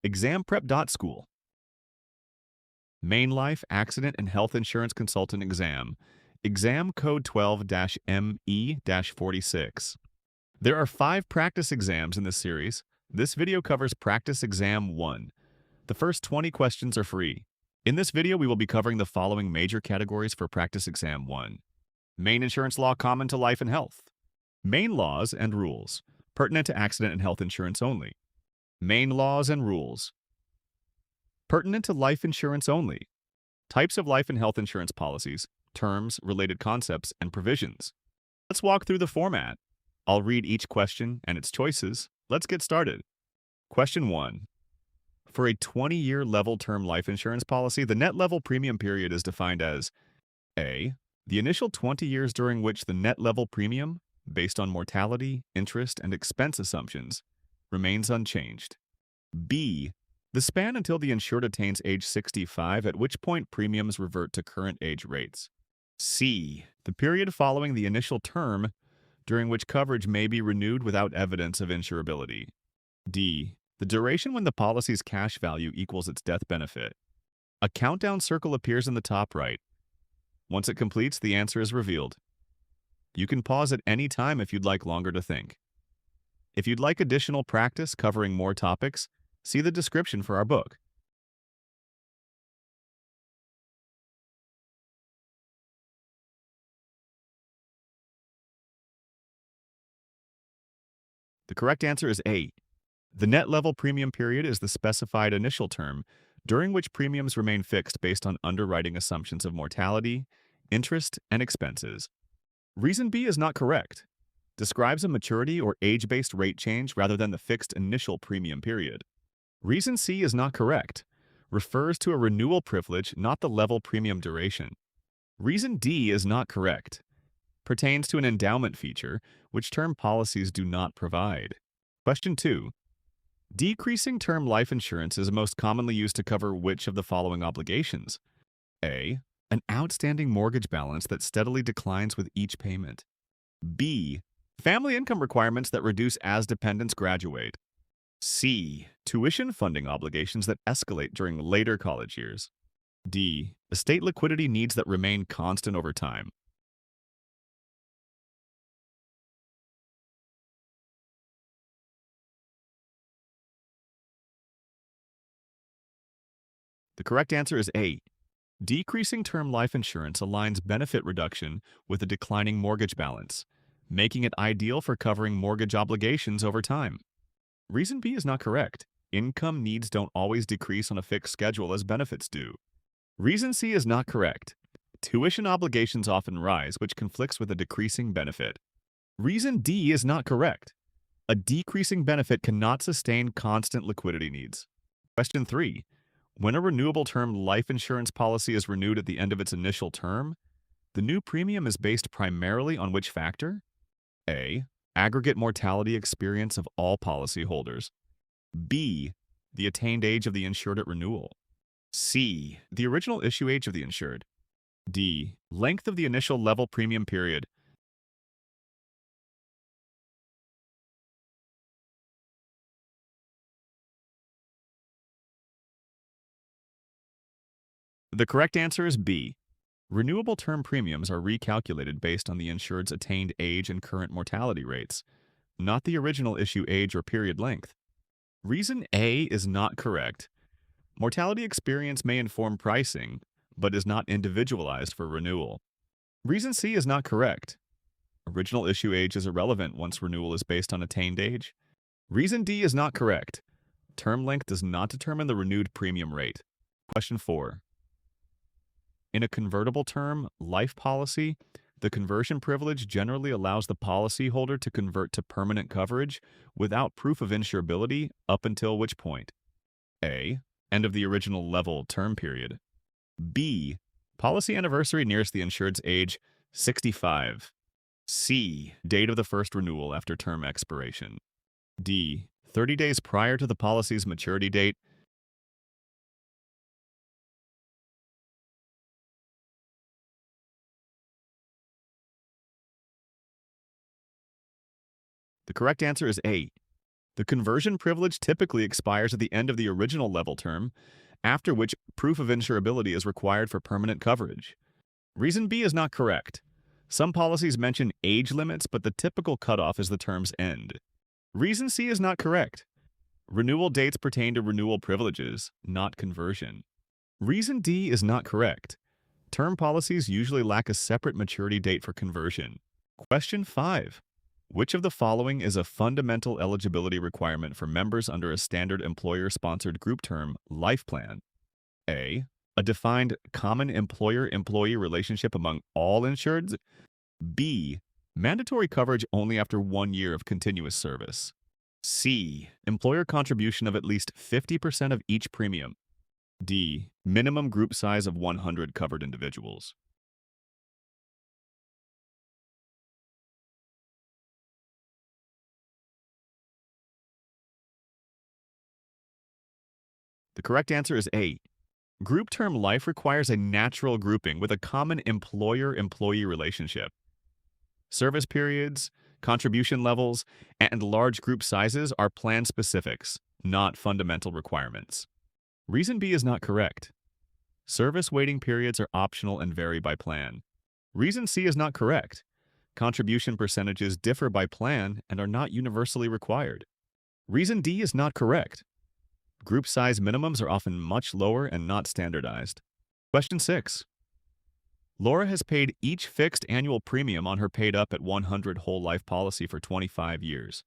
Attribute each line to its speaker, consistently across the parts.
Speaker 1: ExamPrep.School. Maine Life Accident and Health Insurance Consultant Exam. Exam Code 12-ME-46. There are 5 practice exams in this series. This video covers Practice Exam 1. The first 20 questions are free. In this video, we will be covering the following major categories for Practice Exam 1. Maine insurance law common to life and health. Maine laws and rules, pertinent to accident and health insurance only. Maine laws and rules, pertinent to life insurance only. Types of life and health insurance policies, terms, related concepts, and provisions. Let's walk through the format. I'll read each question and its choices. Let's get started. Question 1. For a 20-year level term life insurance policy, the net level premium period is defined as A. The initial 20 years during which the net level premium, based on mortality, interest, and expense assumptions, remains unchanged. B. The span until the insured attains age 65, at which point premiums revert to current age rates. C. The period following the initial term, during which coverage may be renewed without evidence of insurability. D. The duration when the policy's cash value equals its death benefit. A countdown circle appears in the top right. Once it completes, the answer is revealed. You can pause at any time if you'd like longer to think. If you'd like additional practice covering more topics, see the description for our book. The correct answer is A. The net level premium period is the specified initial term, during which premiums remain fixed based on underwriting assumptions of mortality, interest, and expenses. Reason B is not correct. Describes a maturity or age-based rate change rather than the fixed initial premium period. Reason C is not correct. Refers to a renewal privilege, not the level premium duration. Reason D is not correct. Pertains to an endowment feature, which term policies do not provide. Question 2. Decreasing term life insurance is most commonly used to cover which of the following obligations? A. An outstanding mortgage balance that steadily declines with each payment. B. Family income requirements that reduce as dependents graduate. C. Tuition funding obligations that escalate during later college years. D. Estate liquidity needs that remain constant over time. The correct answer is A. Decreasing term life insurance aligns benefit reduction with a declining mortgage balance, making it ideal for covering mortgage obligations over time. Reason B is not correct. Income needs don't always decrease on a fixed schedule as benefits do. Reason C is not correct. Tuition obligations often rise, which conflicts with a decreasing benefit. Reason D is not correct. A decreasing benefit cannot sustain constant liquidity needs. Question 3. When a renewable term life insurance policy is renewed at the end of its initial term, the new premium is based primarily on which factor? A. Aggregate mortality experience of all policyholders. B. The attained age of the insured at renewal. C. The original issue age of the insured. D. Length of the initial level premium period. The correct answer is B. Renewable term premiums are recalculated based on the insured's attained age and current mortality rates, not the original issue age or period length. Reason A is not correct. Mortality experience may inform pricing, but is not individualized for renewal. Reason C is not correct. Original issue age is irrelevant once renewal is based on attained age. Reason D is not correct. Term length does not determine the renewed premium rate. Question 4. In a convertible term life policy, the conversion privilege generally allows the policyholder to convert to permanent coverage without proof of insurability up until which point? A. End of the original level term period. B. Policy anniversary nearest the insured's age 65. C. Date of the first renewal after term expiration. D. 30 days prior to the policy's maturity date. The correct answer is A. The conversion privilege typically expires at the end of the original level term, after which proof of insurability is required for permanent coverage. Reason B is not correct. Some policies mention age limits, but the typical cutoff is the term's end. Reason C is not correct. Renewal dates pertain to renewal privileges, not conversion. Reason D is not correct. Term policies usually lack a separate maturity date for conversion. Question 5. Which of the following is a fundamental eligibility requirement for members under a standard employer-sponsored group term life plan? A. A defined common employer-employee relationship among all insureds. B. Mandatory coverage only after 1 year of continuous service. C. Employer contribution of at least 50% of each premium. D. Minimum group size of 100 covered individuals. The correct answer is A. Group term life requires a natural grouping with a common employer-employee relationship. Service periods, contribution levels, and large group sizes are plan specifics, not fundamental requirements. Reason B is not correct. Service waiting periods are optional and vary by plan. Reason C is not correct. Contribution percentages differ by plan and are not universally required. Reason D is not correct. Group size minimums are often much lower and not standardized. Question 6. Laura has paid each fixed annual premium on her paid up at 100 whole life policy for 25 years.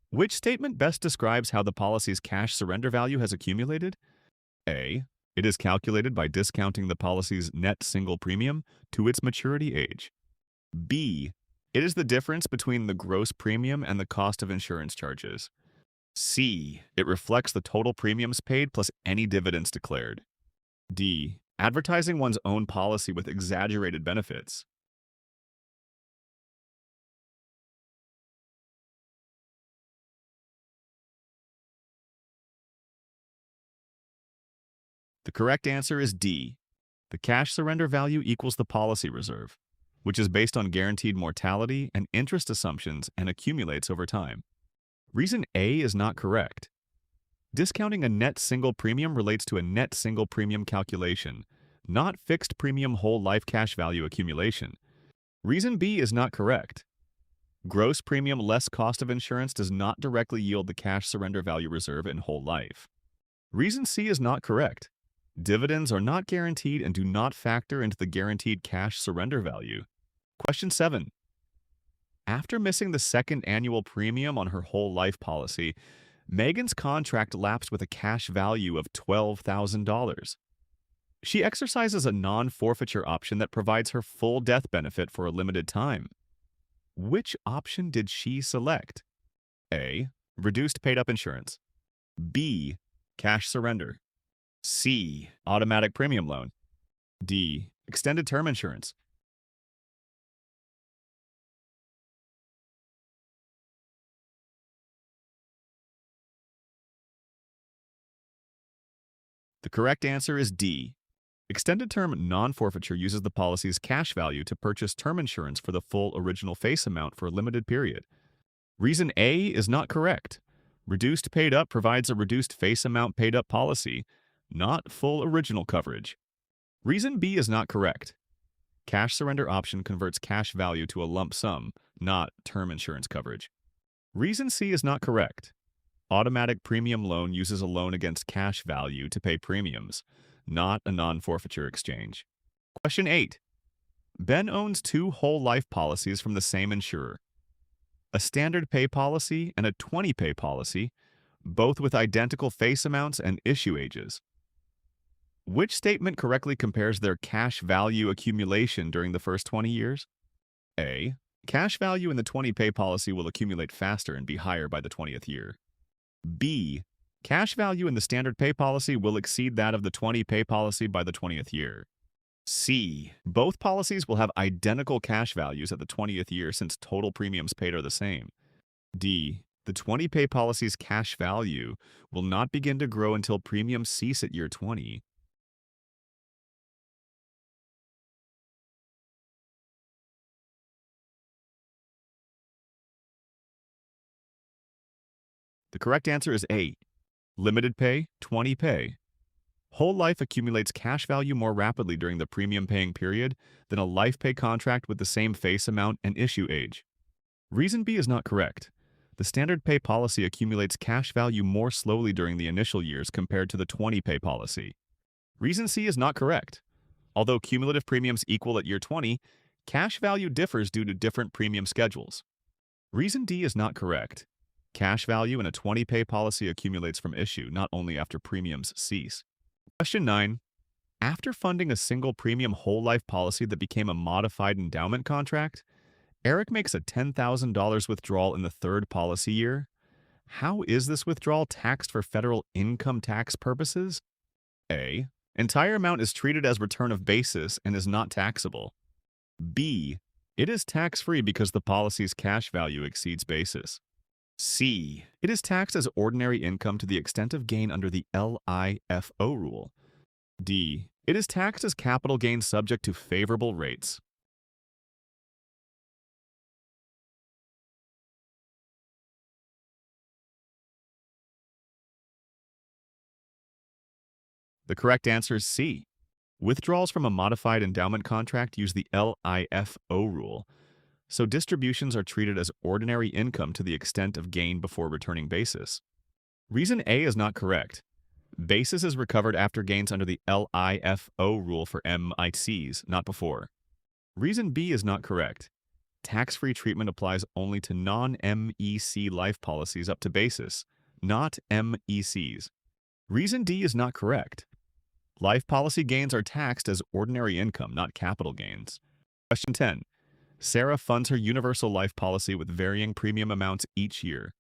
Speaker 1: Which statement best describes how the policy's cash surrender value has accumulated? A. It is calculated by discounting the policy's net single premium to its maturity age. B. It is the difference between the gross premium and the cost of insurance charges. C. It reflects the total premiums paid plus any dividends declared. D. Advertising one's own policy with exaggerated benefits. The correct answer is D. The cash surrender value equals the policy reserve, which is based on guaranteed mortality and interest assumptions and accumulates over time. Reason A is not correct. Discounting a net single premium relates to a net single premium calculation, not fixed premium whole life cash value accumulation. Reason B is not correct. Gross premium less cost of insurance does not directly yield the cash surrender value reserve in whole life. Reason C is not correct. Dividends are not guaranteed and do not factor into the guaranteed cash surrender value. Question 7. After missing the second annual premium on her whole life policy, Megan's contract lapsed with a cash value of $12,000. She exercises a non-forfeiture option that provides her full death benefit for a limited time. Which option did she select? A. Reduced paid-up insurance. B. Cash surrender. C. Automatic premium loan. D. Extended term insurance. The correct answer is D. Extended term non-forfeiture uses the policy's cash value to purchase term insurance for the full original face amount for a limited period. Reason A is not correct. Reduced paid up provides a reduced face amount paid up policy, not full original coverage. Reason B is not correct. Cash surrender option converts cash value to a lump sum, not term insurance coverage. Reason C is not correct. Automatic premium loan uses a loan against cash value to pay premiums, not a non-forfeiture exchange. Question 8. Ben owns 2 whole life policies from the same insurer. A standard pay policy and a 20 pay policy, both with identical face amounts and issue ages. Which statement correctly compares their cash value accumulation during the first 20 years? A. Cash value in the 20 pay policy will accumulate faster and be higher by the 20th year. B. Cash value in the standard pay policy will exceed that of the 20 pay policy by the 20th year. C. Both policies will have identical cash values at the 20th year since total premiums paid are the same. D. The 20 pay policy's cash value will not begin to grow until premiums cease at year 20. The correct answer is A. Limited pay, 20 pay. Whole life accumulates cash value more rapidly during the premium paying period than a life pay contract with the same face amount and issue age. Reason B is not correct. The standard pay policy accumulates cash value more slowly during the initial years compared to the 20 pay policy. Reason C is not correct. Although cumulative premiums equal at year 20, cash value differs due to different premium schedules. Reason D is not correct. Cash value in a 20 pay policy accumulates from issue, not only after premiums cease. Question 9. After funding a single premium whole life policy that became a modified endowment contract, Eric makes a $10,000 withdrawal in the third policy year. How is this withdrawal taxed for federal income tax purposes? A. Entire amount is treated as return of basis and is not taxable. B. It is tax-free because the policy's cash value exceeds basis. C. It is taxed as ordinary income to the extent of gain under the LIFO rule. D. It is taxed as capital gain subject to favorable rates. The correct answer is C. Withdrawals from a modified endowment contract use the LIFO rule, so distributions are treated as ordinary income to the extent of gain before returning basis. Reason A is not correct. Basis is recovered after gains under the LIFO rule for MICs, not before. Reason B is not correct. Tax-free treatment applies only to non-MEC life policies up to basis, not MECs. Reason D is not correct. Life policy gains are taxed as ordinary income, not capital gains. Question 10. Sarah funds her universal life policy with varying premium amounts each year.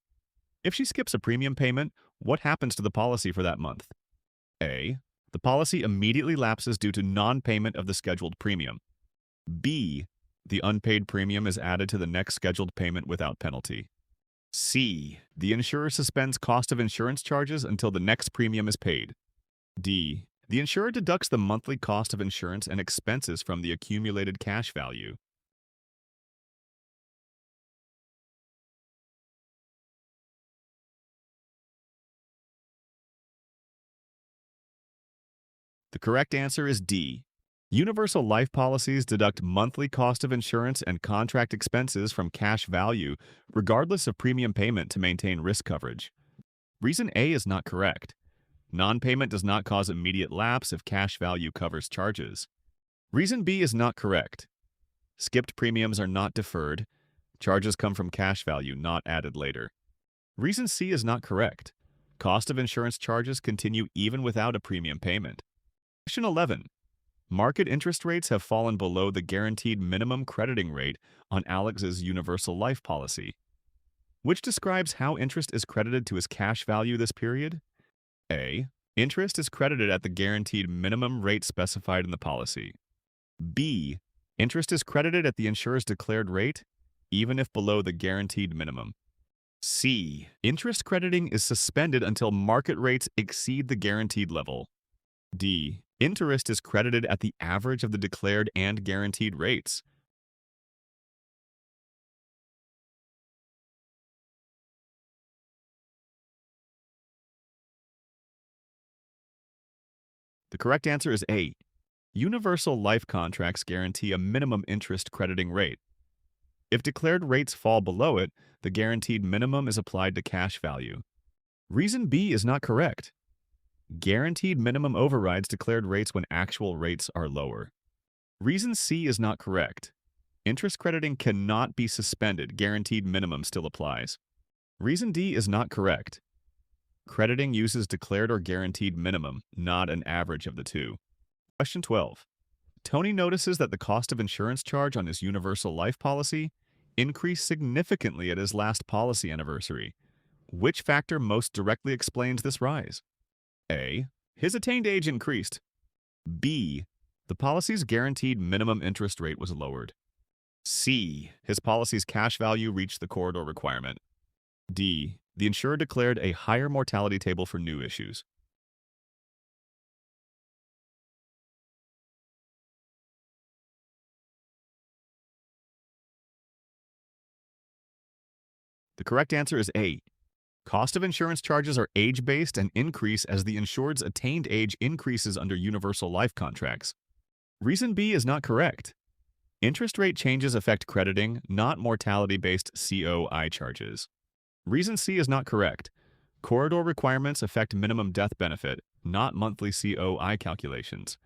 Speaker 1: If she skips a premium payment, what happens to the policy for that month? A. The policy immediately lapses due to non-payment of the scheduled premium. B. The unpaid premium is added to the next scheduled payment without penalty. C. The insurer suspends cost of insurance charges until the next premium is paid. D. The insurer deducts the monthly cost of insurance and expenses from the accumulated cash value. The correct answer is D. Universal life policies deduct monthly cost of insurance and contract expenses from cash value, regardless of premium payment to maintain risk coverage. Reason A is not correct. Non-payment does not cause immediate lapse if cash value covers charges. Reason B is not correct. Skipped premiums are not deferred. Charges come from cash value, not added later. Reason C is not correct. Cost of insurance charges continue even without a premium payment. Question 11. Market interest rates have fallen below the guaranteed minimum crediting rate on Alex's universal life policy, which describes how interest is credited to his cash value this period. A. Interest is credited at the guaranteed minimum rate specified in the policy. B. Interest is credited at the insurer's declared rate, even if below the guaranteed minimum. C. Interest crediting is suspended until market rates exceed the guaranteed level. D. Interest is credited at the average of the declared and guaranteed rates. The correct answer is A. Universal life contracts guarantee a minimum interest crediting rate. If declared rates fall below it, the guaranteed minimum is applied to cash value. Reason B is not correct. Guaranteed minimum overrides declared rates when actual rates are lower. Reason C is not correct. Interest crediting cannot be suspended. Guaranteed minimum still applies. Reason D is not correct. Crediting uses declared or guaranteed minimum, not an average of the two. Question 12. Tony notices that the cost of insurance charge on his universal life policy increased significantly at his last policy anniversary. Which factor most directly explains this rise? A. His attained age increased. B. The policy's guaranteed minimum interest rate was lowered. C. His policy's cash value reached the corridor requirement. D. The insurer declared a higher mortality table for new issues. The correct answer is A. Cost of insurance charges are age-based and increase as the insured's attained age increases under universal life contracts. Reason B is not correct. Interest rate changes affect crediting, not mortality-based COI charges. Reason C is not correct. Corridor requirements affect minimum death benefit, not monthly COI calculations.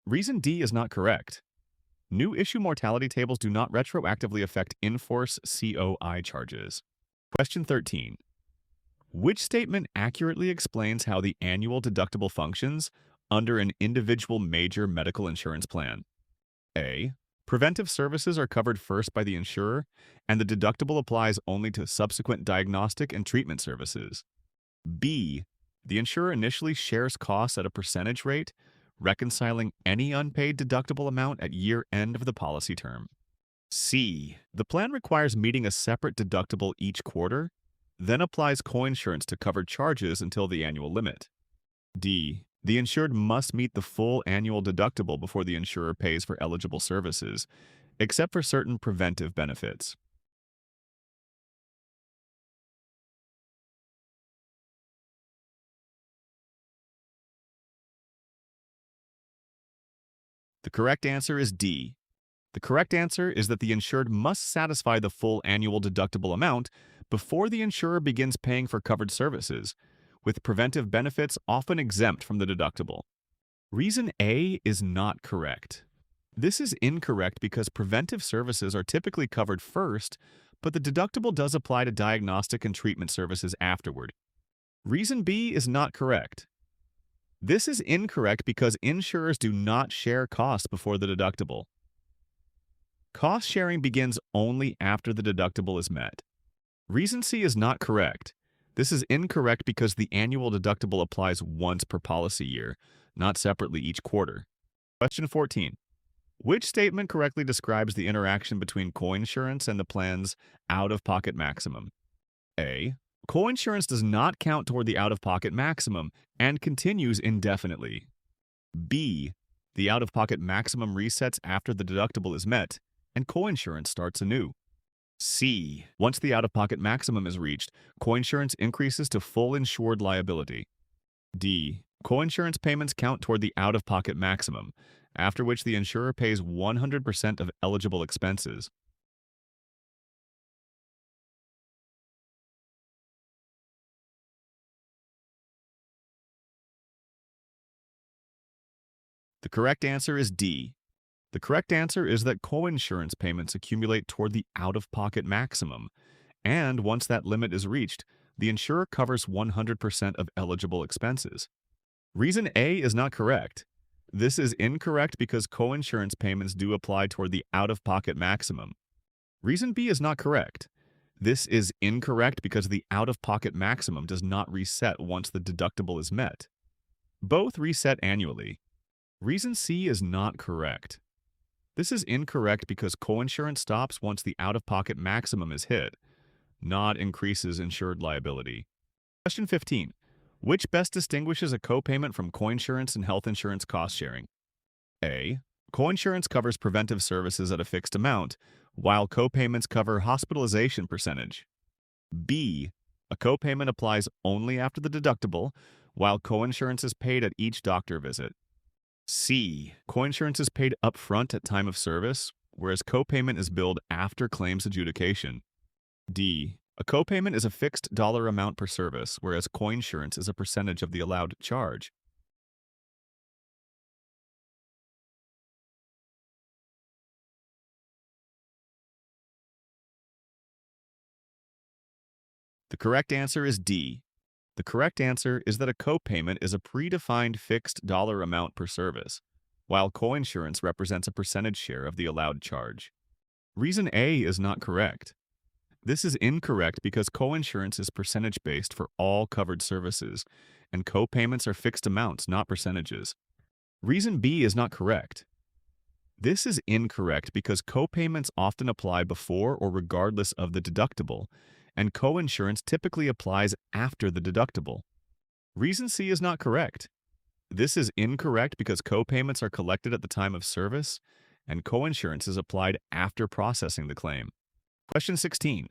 Speaker 1: Reason D is not correct. New issue mortality tables do not retroactively affect in-force COI charges. Question 13. Which statement accurately explains how the annual deductible functions under an individual major medical insurance plan? A. Preventive services are covered first by the insurer, and the deductible applies only to subsequent diagnostic and treatment services. B. The insurer initially shares costs at a percentage rate, reconciling any unpaid deductible amount at year end of the policy term. C. The plan requires meeting a separate deductible each quarter, then applies coinsurance to covered charges until the annual limit. D. The insured must meet the full annual deductible before the insurer pays for eligible services, except for certain preventive benefits. The correct answer is D. The correct answer is that the insured must satisfy the full annual deductible amount before the insurer begins paying for covered services, with preventive benefits often exempt from the deductible. Reason A is not correct. This is incorrect because preventive services are typically covered first, but the deductible does apply to diagnostic and treatment services afterward. Reason B is not correct. This is incorrect because insurers do not share costs before the deductible. Cost sharing begins only after the deductible is met. Reason C is not correct. This is incorrect because the annual deductible applies once per policy year, not separately each quarter. Question 14. Which statement correctly describes the interaction between coinsurance and the plan's out-of-pocket maximum? A. Coinsurance does not count toward the out-of-pocket maximum and continues indefinitely. B. The out-of-pocket maximum resets after the deductible is met, and coinsurance starts anew. C. Once the out-of-pocket maximum is reached, coinsurance increases to full insured liability. D. Coinsurance payments count toward the out-of-pocket maximum, after which the insurer pays 100% of eligible expenses. The correct answer is D. The correct answer is that coinsurance payments accumulate toward the out-of-pocket maximum, and once that limit is reached, the insurer covers 100% of eligible expenses. Reason A is not correct. This is incorrect because coinsurance payments do apply toward the out-of-pocket maximum. Reason B is not correct. This is incorrect because the out-of-pocket maximum does not reset once the deductible is met. Both reset annually. Reason C is not correct. This is incorrect because coinsurance stops once the out-of-pocket maximum is hit, not increases insured liability. Question 15. Which best distinguishes a copayment from coinsurance and health insurance cost sharing? A. Coinsurance covers preventive services at a fixed amount, while copayments cover hospitalization percentage. B. A copayment applies only after the deductible, while coinsurance is paid at each doctor visit. C. Coinsurance is paid upfront at time of service, whereas copayment is billed after claims adjudication. D. A copayment is a fixed dollar amount per service, whereas coinsurance is a percentage of the allowed charge. The correct answer is D. The correct answer is that a copayment is a predefined fixed dollar amount per service, while coinsurance represents a percentage share of the allowed charge. Reason A is not correct. This is incorrect because coinsurance is percentage-based for all covered services, and copayments are fixed amounts, not percentages. Reason B is not correct. This is incorrect because copayments often apply before or regardless of the deductible, and coinsurance typically applies after the deductible. Reason C is not correct. This is incorrect because copayments are collected at the time of service, and coinsurance is applied after processing the claim. Question 16.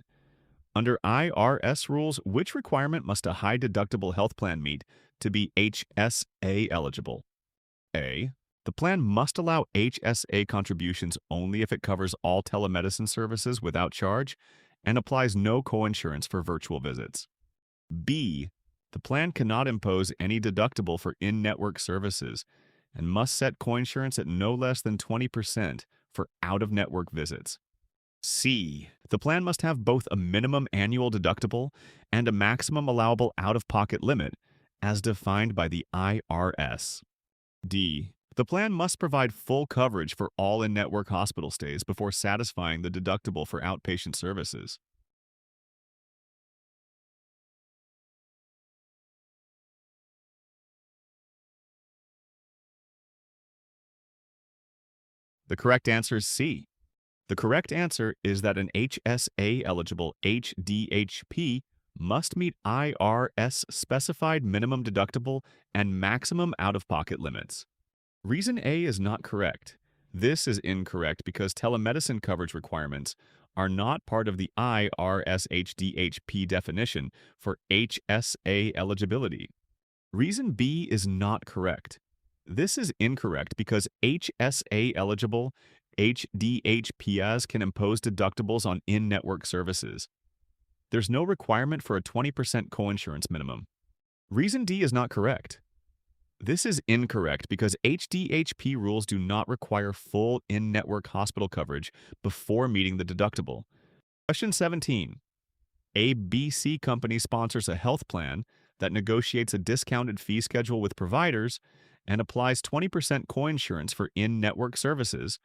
Speaker 1: Under IRS rules, which requirement must a high deductible health plan meet to be HSA eligible? A. The plan must allow HSA contributions only if it covers all telemedicine services without charge and applies no coinsurance for virtual visits. B. The plan cannot impose any deductible for in-network services and must set coinsurance at no less than 20% for out-of-network visits. C. The plan must have both a minimum annual deductible and a maximum allowable out-of-pocket limit as defined by the IRS. D. The plan must provide full coverage for all in-network hospital stays before satisfying the deductible for outpatient services. The correct answer is C. The correct answer is that an HSA-eligible HDHP must meet IRS-specified minimum deductible and maximum out-of-pocket limits. Reason A is not correct. This is incorrect because telemedicine coverage requirements are not part of the IRS HDHP definition for HSA eligibility. Reason B is not correct. This is incorrect because HSA-eligible HDHPs can impose deductibles on in-network services. There's no requirement for a 20% coinsurance minimum. Reason D is not correct. This is incorrect because HDHP rules do not require full in-network hospital coverage before meeting the deductible. Question 17. A BC company sponsors a health plan that negotiates a discounted fee schedule with providers and applies 20% coinsurance for in-network services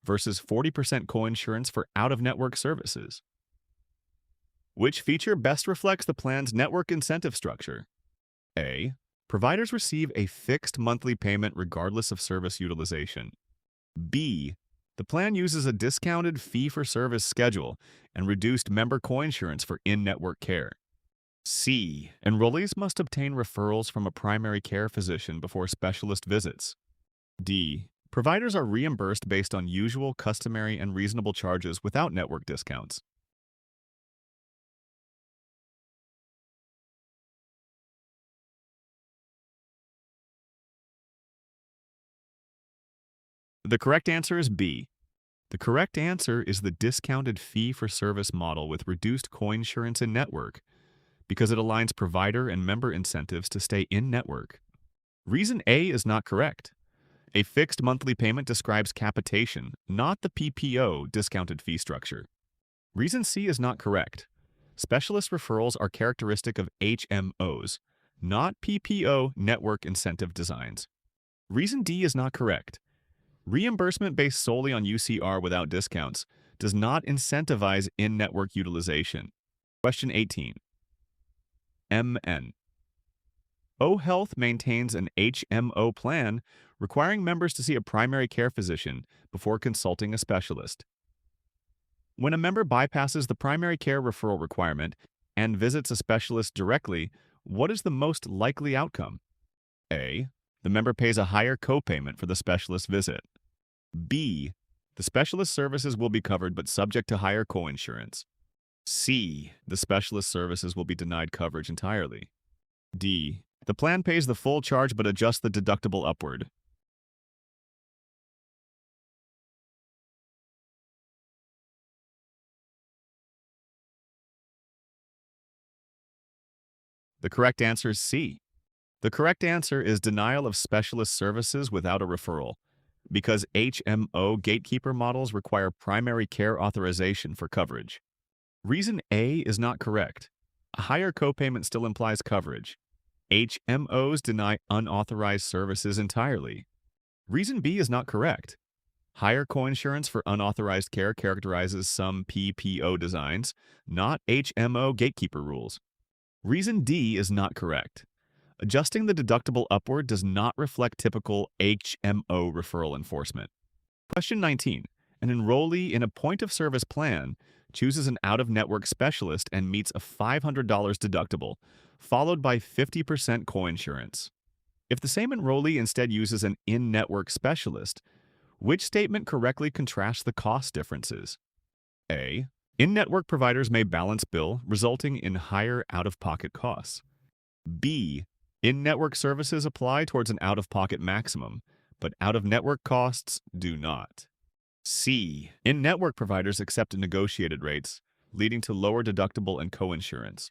Speaker 1: versus 40% coinsurance for out-of-network services. Which feature best reflects the plan's network incentive structure? A. Providers receive a fixed monthly payment regardless of service utilization. B. The plan uses a discounted fee-for-service schedule and reduced member coinsurance for in-network care. C. Enrollees must obtain referrals from a primary care physician before specialist visits. D. Providers are reimbursed based on usual, customary, and reasonable charges without network discounts. The correct answer is B. The correct answer is the discounted fee-for-service model with reduced coinsurance in network because it aligns provider and member incentives to stay in network. Reason A is not correct. A fixed monthly payment describes capitation, not the PPO discounted fee structure. Reason C is not correct. Specialist referrals are characteristic of HMOs, not PPO network incentive designs. Reason D is not correct. Reimbursement based solely on UCR without discounts does not incentivize in-network utilization. Question 18. MN. O-Health maintains an HMO plan requiring members to see a primary care physician before consulting a specialist. When a member bypasses the primary care referral requirement and visits a specialist directly, what is the most likely outcome? A. The member pays a higher copayment for the specialist visit. B. The specialist services will be covered but subject to higher coinsurance. C. The specialist services will be denied coverage entirely. D. The plan pays the full charge but adjusts the deductible upward. The correct answer is C. The correct answer is denial of specialist services without a referral, because HMO gatekeeper models require primary care authorization for coverage. Reason A is not correct. A higher copayment still implies coverage. HMOs deny unauthorized services entirely. Reason B is not correct. Higher coinsurance for unauthorized care characterizes some PPO designs, not HMO gatekeeper rules. Reason D is not correct. Adjusting the deductible upward does not reflect typical HMO referral enforcement. Question 19. An enrollee in a point-of-service plan chooses an out-of-network specialist and meets a $500 deductible, followed by 50% coinsurance. If the same enrollee instead uses an in-network specialist, which statement correctly contrasts the cost differences? A. In-network providers may balance bill, resulting in higher out-of-pocket costs. B. In-network services apply towards an out-of-pocket maximum, but out-of-network costs do not. C. In-network providers accept negotiated rates, leading to lower deductible and coinsurance.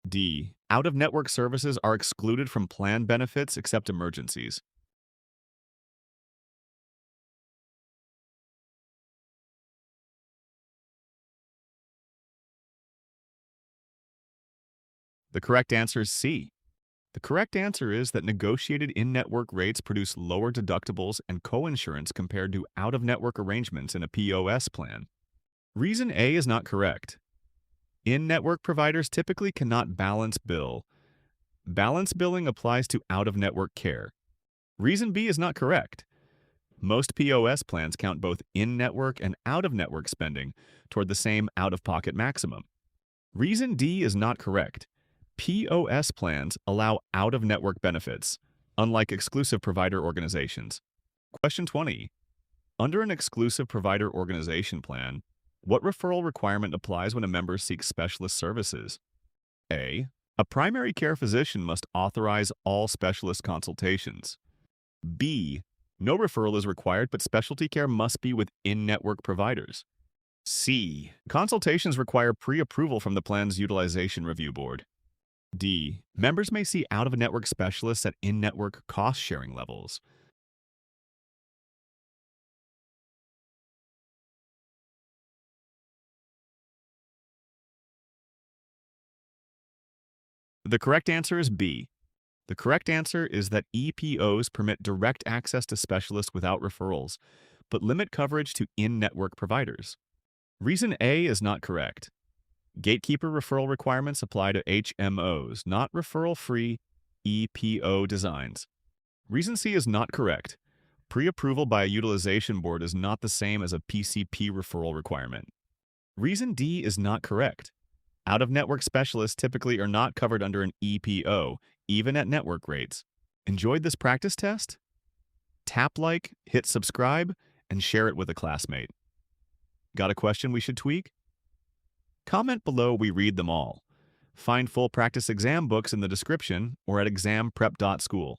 Speaker 1: D. Out-of-network services are excluded from plan benefits except emergencies. The correct answer is C. The correct answer is that negotiated in-network rates produce lower deductibles and coinsurance compared to out-of-network arrangements in a POS plan. Reason A is not correct. In-network providers typically cannot balance bill. Balance billing applies to out-of-network care. Reason B is not correct. Most POS plans count both in-network and out-of-network spending toward the same out-of-pocket maximum. Reason D is not correct. POS plans allow out-of-network benefits, unlike exclusive provider organizations. Question 20. Under an exclusive provider organization plan, what referral requirement applies when a member seeks specialist services? A. A primary care physician must authorize all specialist consultations. B. No referral is required, but specialty care must be with in-network providers. C. Consultations require pre-approval from the plan's utilization review board. D. Members may see out-of-network specialists at in-network cost-sharing levels. The correct answer is B. The correct answer is that EPOs permit direct access to specialists without referrals, but limit coverage to in-network providers. Reason A is not correct. Gatekeeper referral requirements apply to HMOs, not referral-free EPO designs. Reason C is not correct. Pre-approval by a utilization board is not the same as a PCP referral requirement. Reason D is not correct. Out-of-network specialists typically are not covered under an EPO, even at network rates. Enjoyed this practice test? Tap like, hit subscribe, and share it with a classmate. Got a question we should tweak? Comment below, we read them all. Find full practice exam books in the description or at ExamPrep.School.